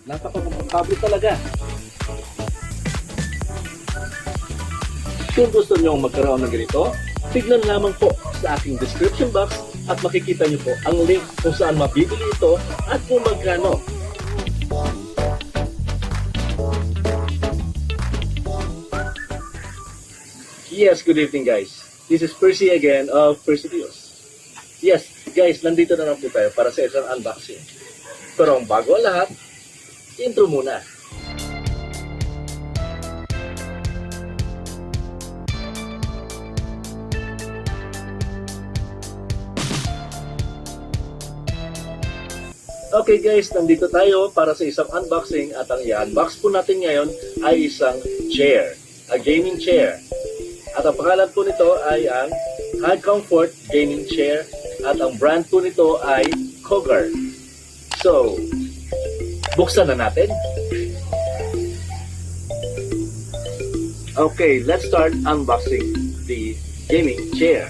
Napaka-komportable talaga. Kung gusto nyo magkaroon ng ganito, tignan lamang po sa aking description box at makikita nyo po ang link kung saan mabibili ito at kung magkano. Yes, good evening guys. This is Percy again of Percy Videos. Yes, guys, nandito na lang po tayo para sa isang unboxing. Pero ang bago ang lahat, intro muna. Okay guys, nandito tayo para sa isang unboxing at ang i-unbox po natin ngayon ay isang chair, a gaming chair. At ang pangalan po nito ay ang High Comfort Gaming Chair at ang brand po nito ay Cougar. So, buksan na natin. Okay, let's start unboxing the gaming chair.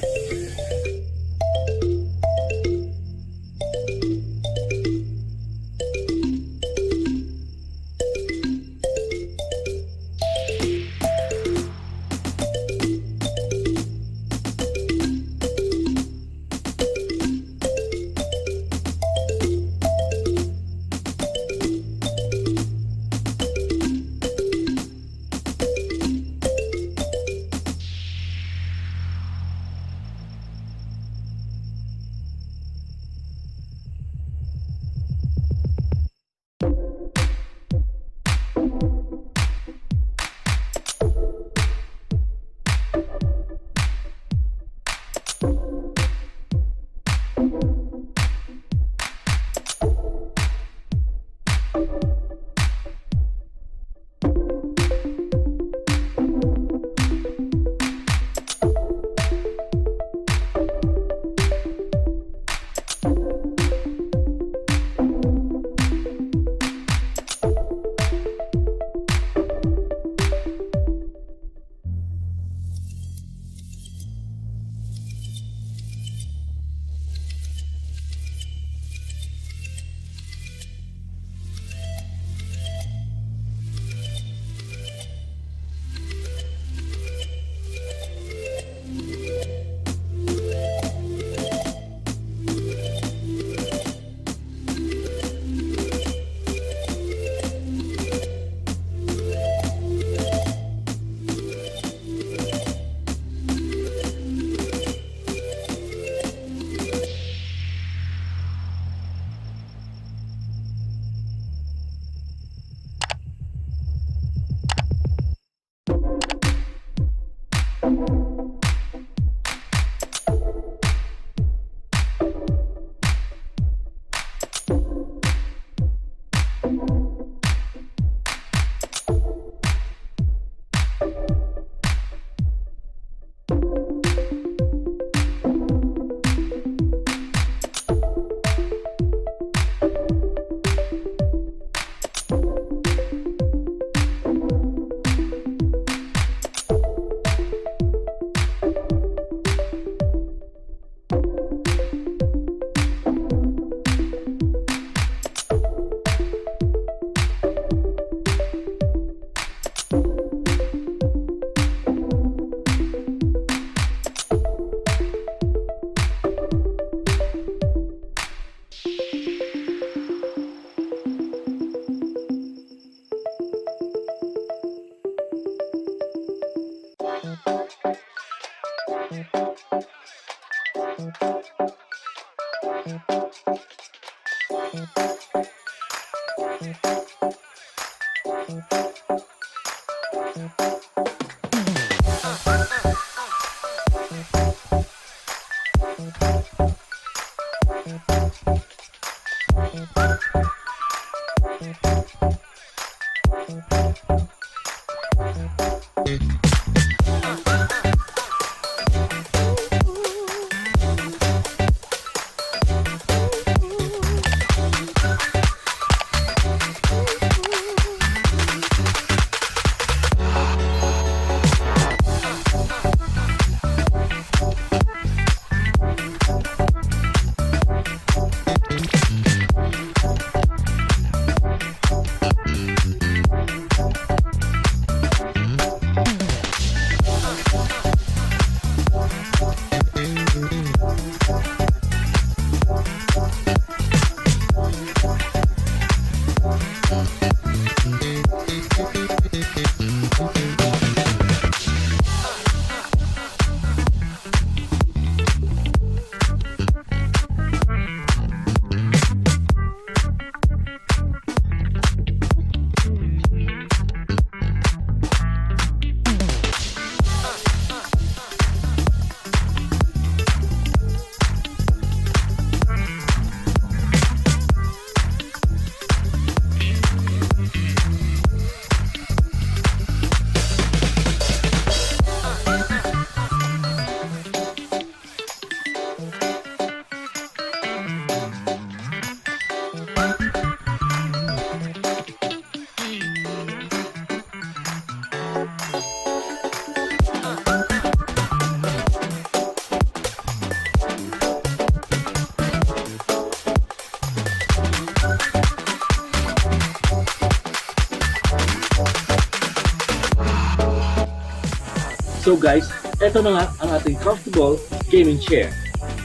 So guys, eto na nga ang ating comfortable gaming chair.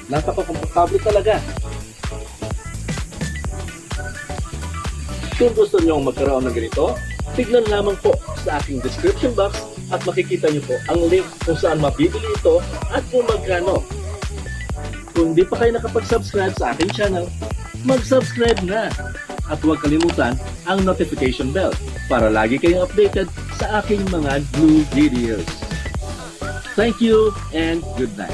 Napaka-komportable talaga. Kung gusto nyo magkaroon ng ganito, tignan lamang po sa aking description box at makikita nyo po ang link kung saan mabibili ito at kung magkano. Kung di pa kayo nakapag-subscribe sa aking channel, mag-subscribe na! At huwag kalimutan ang notification bell para lagi kayong updated sa aking mga new videos. Thank you and good night.